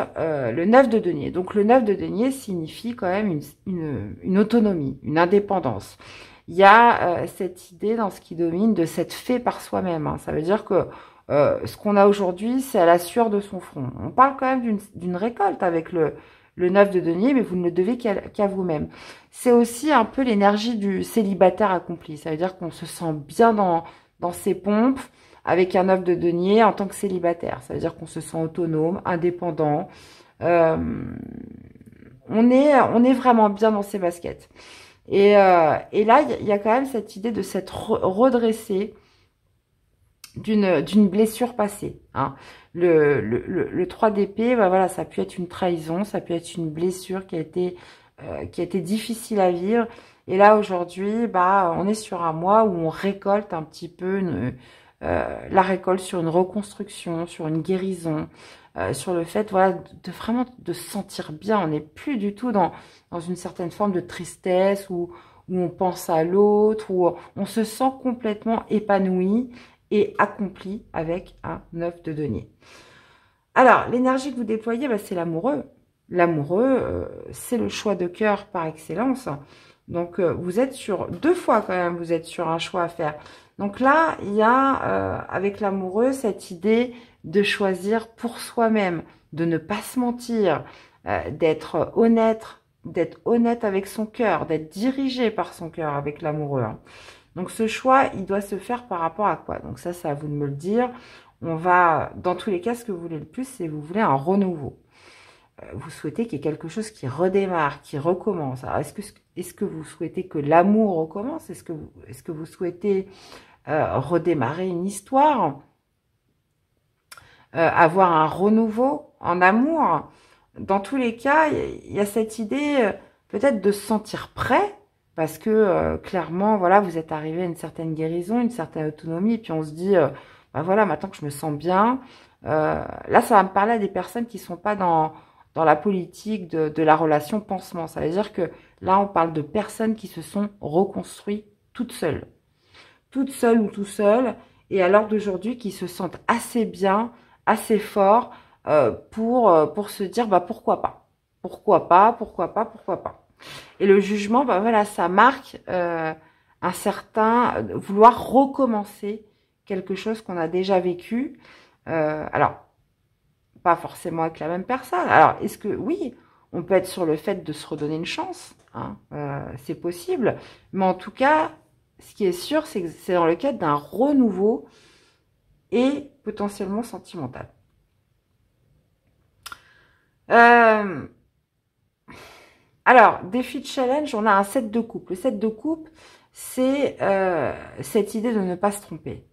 de denier. Donc le 9 de denier signifie quand même une autonomie, une indépendance. Il y a cette idée dans ce qui domine de s'être fait par soi-même, hein. Ça veut dire que ce qu'on a aujourd'hui, c'est à la sueur de son front. On parle quand même d'une récolte avec le 9 de denier, mais vous ne le devez qu'à vous-même. C'est aussi un peu l'énergie du célibataire accompli. Ça veut dire qu'on se sent bien dans ses pompes, avec un 9 de denier en tant que célibataire. Ça veut dire qu'on se sent autonome, indépendant. On est vraiment bien dans ses baskets. Et là, il y a quand même cette idée de s'être redressé d'une blessure passée, hein. Le 3 d'épée, voilà, ça peut être une trahison, ça peut être une blessure qui a été difficile à vivre. Et là, aujourd'hui, bah, on est sur un mois où on récolte un petit peu la récolte sur une reconstruction, sur une guérison, sur le fait, voilà, de vraiment de se sentir bien. On n'est plus du tout dans une certaine forme de tristesse où on pense à l'autre, où on se sent complètement épanoui et accompli avec un 9 de denier. Alors, l'énergie que vous déployez, bah, c'est l'amoureux. L'amoureux, c'est le choix de cœur par excellence. Donc, vous êtes sur, 2 fois quand même, vous êtes sur un choix à faire. Donc là, il y a, avec l'amoureux, cette idée de choisir pour soi-même, de ne pas se mentir, d'être honnête avec son cœur, d'être dirigé par son cœur avec l'amoureux, hein. Donc ce choix, il doit se faire par rapport à quoi? Donc ça, c'est à vous de me le dire. On va, dans tous les cas, ce que vous voulez le plus, c'est vous voulez un renouveau. Vous souhaitez qu'il y ait quelque chose qui redémarre, qui recommence. Alors, est-ce que vous souhaitez que l'amour recommence? Est-ce que vous souhaitez redémarrer une histoire? Avoir un renouveau en amour? Dans tous les cas, il y a cette idée peut-être de se sentir prêt, parce que clairement, voilà, vous êtes arrivé à une certaine guérison, une certaine autonomie, et puis on se dit, bah voilà, maintenant que je me sens bien, là, ça va me parler à des personnes qui sont pas dans la politique de la relation pansement. Ça veut dire que là, on parle de personnes qui se sont reconstruites toutes seules ou tout seules, et à l'heure d'aujourd'hui, qui se sentent assez bien, assez forts pour se dire, bah pourquoi pas, pourquoi pas, pourquoi pas, pourquoi pas. Et le jugement, bah voilà, ça marque un certain vouloir recommencer quelque chose qu'on a déjà vécu. Alors, pas forcément avec la même personne. Alors, est-ce que, oui, on peut être sur le fait de se redonner une chance, hein, c'est possible. Mais en tout cas, ce qui est sûr, c'est que c'est dans le cadre d'un renouveau et potentiellement sentimental. Alors, défi de challenge, on a un 7 de coupe. Le 7 de coupe, c'est cette idée de ne pas se tromper.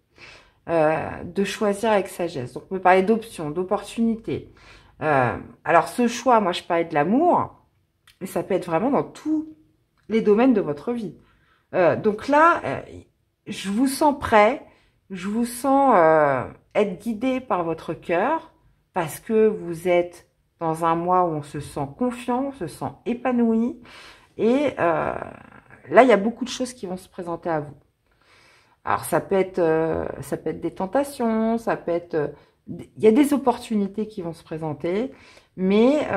De choisir avec sagesse. Donc, on peut parler d'options, d'opportunités. Alors, ce choix, moi, je parlais de l'amour, mais ça peut être vraiment dans tous les domaines de votre vie. Donc là, je vous sens prêt, je vous sens être guidé par votre cœur, parce que vous êtes dans un mois où on se sent confiant, on se sent épanoui, et là, il y a beaucoup de choses qui vont se présenter à vous. Alors ça peut être des tentations, ça peut être, il y a des opportunités qui vont se présenter, mais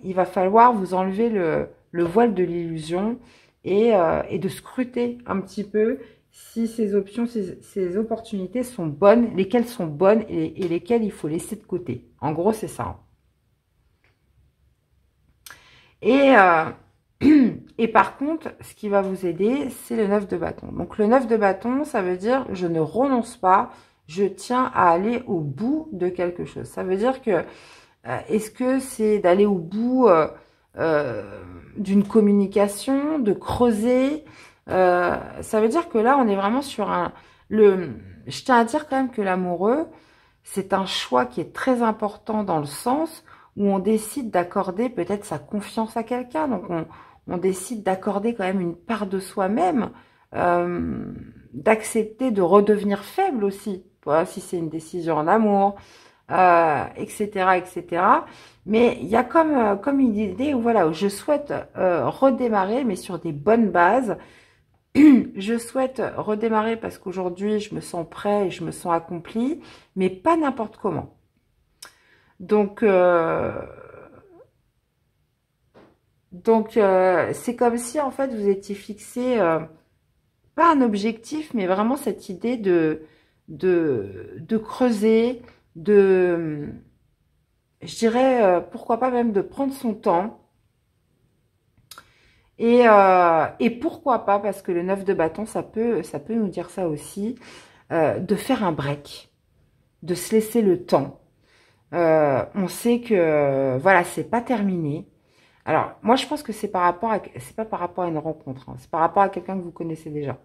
il va falloir vous enlever le voile de l'illusion et de scruter un petit peu si ces options, ces opportunités sont bonnes, lesquelles sont bonnes et lesquelles il faut laisser de côté. En gros, c'est ça. Et et par contre, ce qui va vous aider, c'est le 9 de bâton. Donc le 9 de bâton, ça veut dire je ne renonce pas, je tiens à aller au bout de quelque chose. Ça veut dire que, est-ce que c'est d'aller au bout d'une communication, de creuser, ça veut dire que là, on est vraiment sur je tiens à dire quand même que l'amoureux, c'est un choix qui est très important dans le sens où on décide d'accorder peut-être sa confiance à quelqu'un. Donc, on décide d'accorder quand même une part de soi-même, d'accepter de redevenir faible aussi, voilà, si c'est une décision en amour, etc., etc. Mais il y a comme une idée où, voilà, où je souhaite redémarrer, mais sur des bonnes bases. Je souhaite redémarrer parce qu'aujourd'hui, je me sens prêt et je me sens accompli, mais pas n'importe comment. Donc, c'est comme si, en fait, vous étiez fixé, pas un objectif, mais vraiment cette idée de creuser, je dirais, pourquoi pas même de prendre son temps. Et pourquoi pas, parce que le 9 de bâton, ça peut nous dire ça aussi, de faire un break, de se laisser le temps. On sait que, voilà, c'est pas terminé. Alors, moi, je pense que c'est pas par rapport à une rencontre, hein, c'est par rapport à quelqu'un que vous connaissez déjà.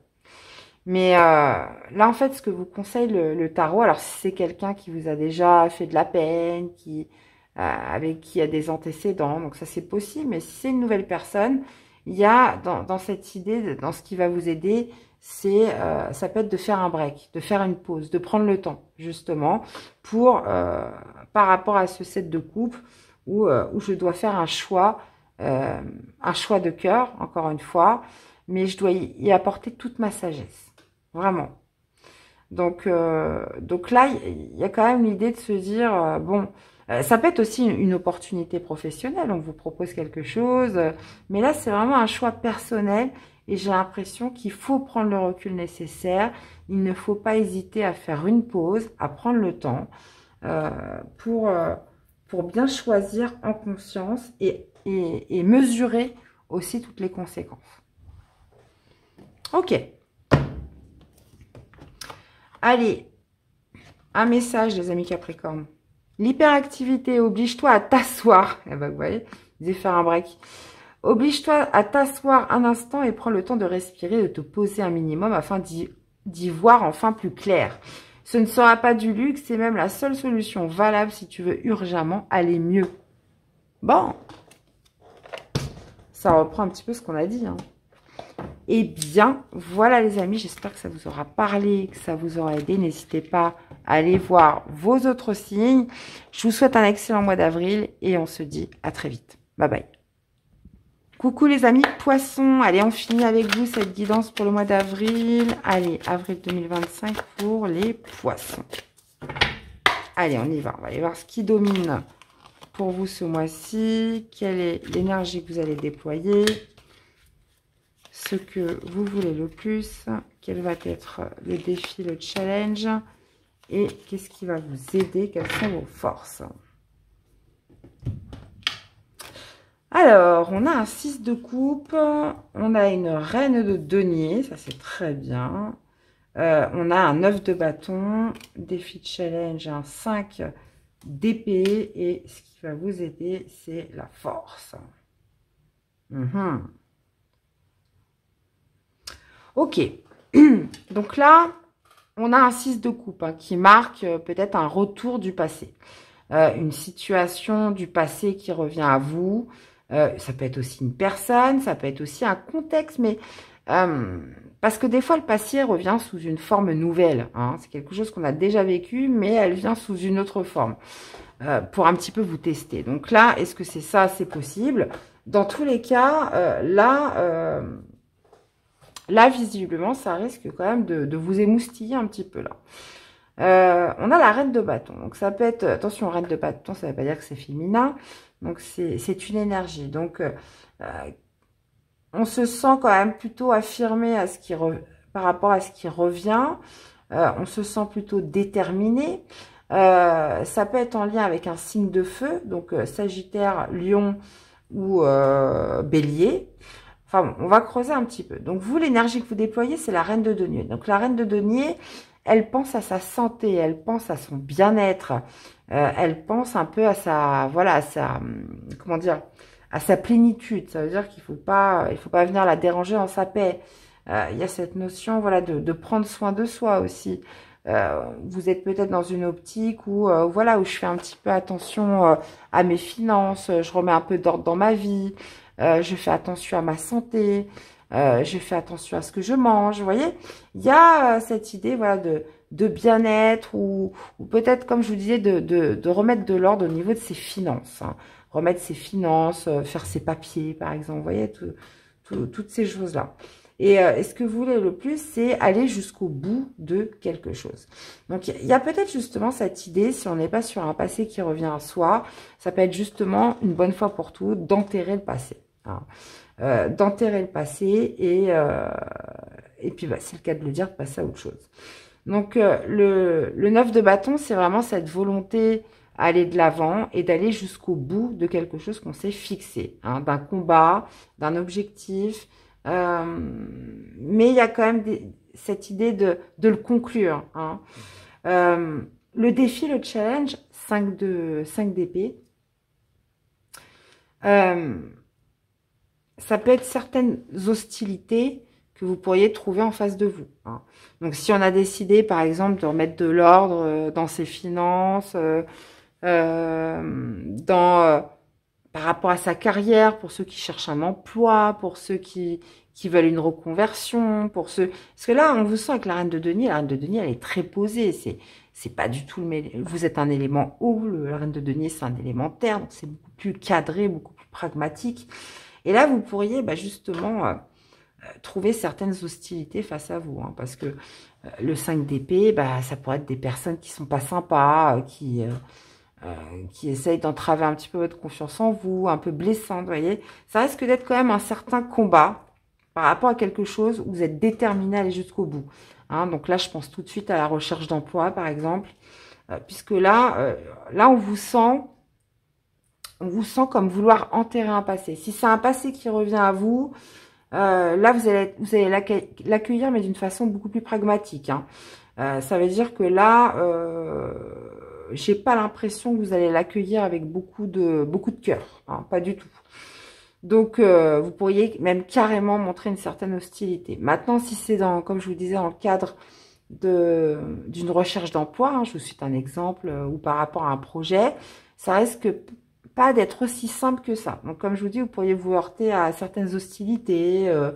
Mais là, en fait, ce que vous conseille le tarot, alors si c'est quelqu'un qui vous a déjà fait de la peine, avec qui il y a des antécédents, donc ça c'est possible, mais si c'est une nouvelle personne, il y a dans cette idée, dans ce qui va vous aider, c'est ça peut être de faire un break, de faire une pause, de prendre le temps, justement, pour par rapport à ce set de coupe où je dois faire un choix de cœur, encore une fois, mais je dois y apporter toute ma sagesse, vraiment. Donc là, il y a quand même l'idée de se dire, bon, ça peut être aussi une opportunité professionnelle, on vous propose quelque chose, mais là, c'est vraiment un choix personnel et j'ai l'impression qu'il faut prendre le recul nécessaire, il ne faut pas hésiter à faire une pause, à prendre le temps euh, pour, euh, pour bien choisir en conscience et mesurer aussi toutes les conséquences. Ok. Allez, un message, les amis Capricorne. L'hyperactivité, oblige-toi à t'asseoir. Eh ben, vous voyez, je vais faire un break. Oblige-toi à t'asseoir un instant et prends le temps de respirer, de te poser un minimum afin d'y voir enfin plus clair. Ce ne sera pas du luxe, c'est même la seule solution valable si tu veux urgemment aller mieux. Bon, ça reprend un petit peu ce qu'on a dit, hein. Eh bien, voilà les amis, j'espère que ça vous aura parlé, que ça vous aura aidé. N'hésitez pas à aller voir vos autres signes. Je vous souhaite un excellent mois d'avril et on se dit à très vite. Bye bye. Coucou les amis poissons. Allez, on finit avec vous cette guidance pour le mois d'avril. Allez, avril 2025 pour les poissons. Allez, on y va. On va aller voir ce qui domine pour vous ce mois-ci. Quelle est l'énergie que vous allez déployer? Ce que vous voulez le plus, quel va être le défi, le challenge, et qu'est-ce qui va vous aider, quelles sont vos forces. Alors, on a un 6 de coupe, on a une reine de denier, ça c'est très bien. On a un 9 de bâton, défi challenge, un 5 d'épée, et ce qui va vous aider, c'est la force. Ok, donc là, on a un 6 de coupe hein, qui marque peut-être un retour du passé. Une situation du passé qui revient à vous. Ça peut être aussi une personne, ça peut être aussi un contexte, mais parce que des fois, le passé revient sous une forme nouvelle. Hein. C'est quelque chose qu'on a déjà vécu, mais elle vient sous une autre forme pour un petit peu vous tester. Donc là, est-ce que c'est ça? C'est possible. Dans tous les cas, là, visiblement, ça risque quand même de vous émoustiller un petit peu là. On a la reine de bâton. Donc, ça peut être... Attention, reine de bâton, ça ne veut pas dire que c'est féminin. Donc, c'est une énergie. Donc, on se sent quand même plutôt affirmé à ce qui par rapport à ce qui revient. On se sent plutôt déterminé. Ça peut être en lien avec un signe de feu. Donc, Sagittaire, Lion ou Bélier. Enfin bon, on va creuser un petit peu. Donc vous, l'énergie que vous déployez, c'est la reine de denier. Donc la reine de denier, elle pense à sa santé, elle pense à son bien-être, elle pense un peu à sa, voilà, à sa, comment dire, à sa plénitude. Ça veut dire qu'il faut pas venir la déranger dans sa paix. Il y a cette notion, voilà, de prendre soin de soi aussi. Vous êtes peut-être dans une optique où, voilà, où je fais un petit peu attention à mes finances, je remets un peu d'ordre dans ma vie. Je fais attention à ma santé, je fais attention à ce que je mange, vous voyez. Il y a cette idée voilà, de bien-être ou peut-être, comme je vous disais, de remettre de l'ordre au niveau de ses finances. Hein. Remettre ses finances, faire ses papiers, par exemple, vous voyez, toutes ces choses-là. Et ce que vous voulez le plus, c'est aller jusqu'au bout de quelque chose. Donc, il y a peut-être justement cette idée, si on n'est pas sur un passé qui revient à soi, ça peut être justement une bonne fois pour toutes d'enterrer le passé. Hein. D'enterrer le passé et puis, bah, c'est le cas de le dire, de passer à autre chose. Donc, le 9 de bâton, c'est vraiment cette volonté à aller de l'avant et d'aller jusqu'au bout de quelque chose qu'on s'est fixé, hein, d'un combat, d'un objectif. Mais il y a quand même cette idée de le conclure. Hein. Le défi, le challenge, 5 d'épée. Ça peut être certaines hostilités que vous pourriez trouver en face de vous. Hein. Donc, si on a décidé, par exemple, de remettre de l'ordre dans ses finances, par par rapport à sa carrière, pour ceux qui cherchent un emploi, pour ceux qui veulent une reconversion, pour ceux... Parce que là, on vous sent avec la reine de denier, elle est très posée, c'est pas du tout vous êtes un élément haut, la reine de denier, c'est un élément terre, donc c'est beaucoup plus cadré, beaucoup plus pragmatique. Et là, vous pourriez justement trouver certaines hostilités face à vous, hein, parce que le 5 d'épée, ça pourrait être des personnes qui sont pas sympas, qui essayent d'entraver un petit peu votre confiance en vous, un peu blessantes, vous voyez. Ça risque d'être quand même un certain combat par rapport à quelque chose où vous êtes déterminé à aller jusqu'au bout. Hein, donc là, je pense tout de suite à la recherche d'emploi, par exemple, puisque là, on vous sent comme vouloir enterrer un passé. Si c'est un passé qui revient à vous, là, vous allez l'accueillir, mais d'une façon beaucoup plus pragmatique. Hein. Ça veut dire que là, j'ai pas l'impression que vous allez l'accueillir avec beaucoup de cœur, hein, pas du tout. Donc, vous pourriez même carrément montrer une certaine hostilité. Maintenant, si c'est comme je vous disais, dans le cadre d'une recherche d'emploi, hein, je vous cite un exemple, ou par rapport à un projet, ça risque pas d'être aussi simple que ça. Donc, comme je vous dis, vous pourriez vous heurter à certaines hostilités. De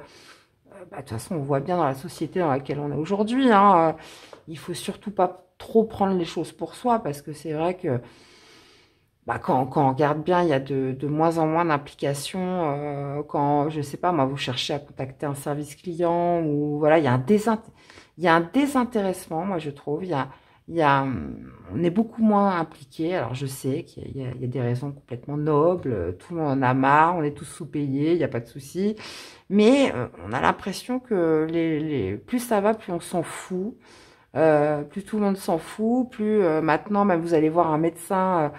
toute façon, on voit bien dans la société dans laquelle on est aujourd'hui. Hein, il faut surtout pas trop prendre les choses pour soi, parce que c'est vrai que quand on regarde bien, il y a de moins en moins d'implications. Quand, je sais pas, moi, vous cherchez à contacter un service client, ou voilà, il y a un désintéressement, moi, je trouve. On est beaucoup moins impliqué. Alors, je sais qu'il y a des raisons complètement nobles. Tout le monde en a marre. On est tous sous-payés. Il n'y a pas de souci. Mais on a l'impression que plus ça va, plus on s'en fout. Plus tout le monde s'en fout. Plus maintenant, même vous allez voir un médecin,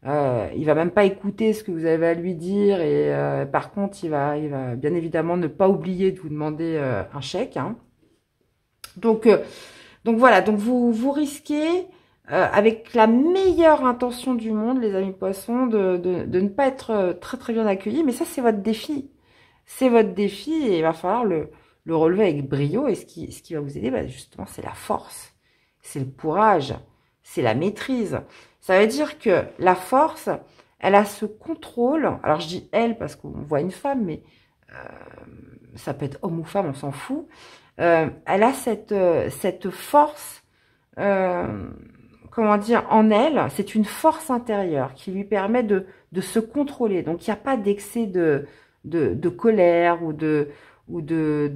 il va même pas écouter ce que vous avez à lui dire. Et par contre, il va bien évidemment ne pas oublier de vous demander un chèque. Hein. Donc voilà, donc vous risquez, avec la meilleure intention du monde, les amis poissons, de ne pas être très très bien accueillis. Mais ça, c'est votre défi. C'est votre défi et il va falloir le relever avec brio. Et ce qui va vous aider, justement, c'est la force, c'est le courage, c'est la maîtrise. Ça veut dire que la force, elle a ce contrôle. Alors, je dis elle parce qu'on voit une femme, mais ça peut être homme ou femme, on s'en fout. Elle a cette force, comment dire, en elle. C'est une force intérieure qui lui permet de se contrôler. Donc, il n'y a pas d'excès de colère ou de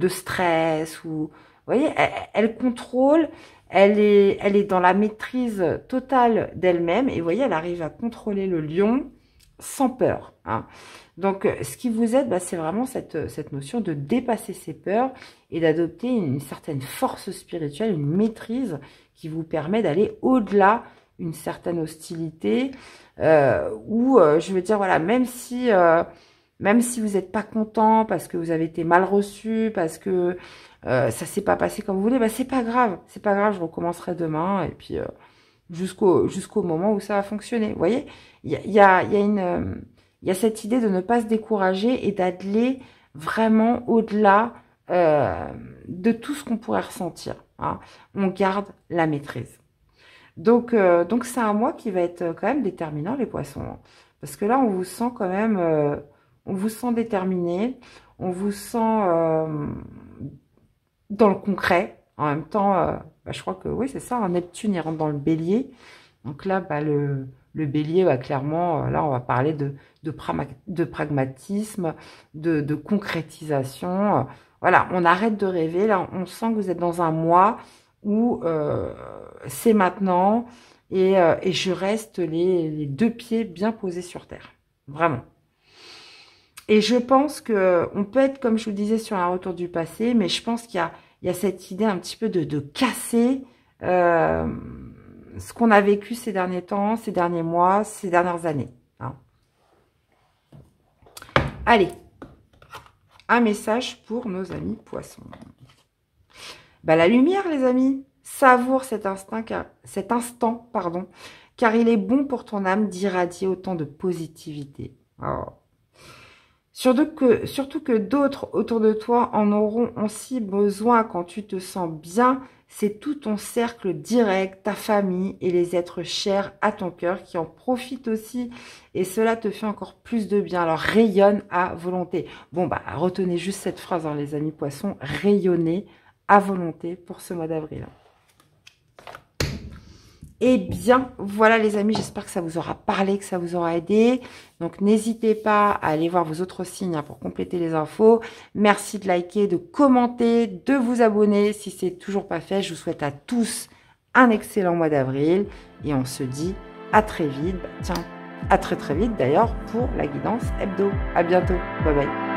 stress. Vous voyez, elle contrôle, elle est dans la maîtrise totale d'elle-même. Et vous voyez, elle arrive à contrôler le lion sans peur. Hein. Donc, ce qui vous aide, c'est vraiment cette notion de dépasser ses peurs et d'adopter une certaine force spirituelle, une maîtrise qui vous permet d'aller au-delà d'une certaine hostilité où, je veux dire, voilà, même si vous n'êtes pas content parce que vous avez été mal reçu, parce que ça s'est pas passé comme vous voulez, c'est pas grave. C'est pas grave, je recommencerai demain et puis jusqu'au moment où ça va fonctionner. Vous voyez, il y a cette idée de ne pas se décourager et d'aller vraiment au-delà de tout ce qu'on pourrait ressentir. Hein. On garde la maîtrise. Donc c'est un mois qui va être quand même déterminant, les poissons. Hein. Parce que là, on vous sent quand même, on vous sent déterminé, on vous sent dans le concret. En même temps, je crois que oui, c'est ça, Neptune, il rentre dans le bélier. Donc là, le bélier, clairement, là, on va parler de pragmatisme, de concrétisation. Voilà, on arrête de rêver. Là, on sent que vous êtes dans un mois où c'est maintenant et je reste les deux pieds bien posés sur terre. Vraiment. Et je pense que on peut être, comme je vous disais, sur un retour du passé, mais je pense qu'il y a cette idée un petit peu de casser ce qu'on a vécu ces derniers temps, ces derniers mois, ces dernières années. Hein. Allez, un message pour nos amis poissons. La lumière, les amis. Savoure cet instant, car il est bon pour ton âme d'irradier autant de positivité. Oh. Surtout que d'autres autour de toi en auront aussi besoin quand tu te sens bien c'est tout ton cercle direct, ta famille et les êtres chers à ton cœur qui en profitent aussi. Et cela te fait encore plus de bien. Alors, rayonne à volonté. Bon, bah, retenez juste cette phrase, hein, les amis poissons. Rayonnez à volonté pour ce mois d'avril. Eh bien, voilà les amis, j'espère que ça vous aura parlé, que ça vous aura aidé. Donc, n'hésitez pas à aller voir vos autres signes hein, pour compléter les infos. Merci de liker, de commenter, de vous abonner si c'est toujours pas fait. Je vous souhaite à tous un excellent mois d'avril et on se dit à très vite. Bah, tiens, à très très vite d'ailleurs pour la guidance hebdo. À bientôt, bye bye.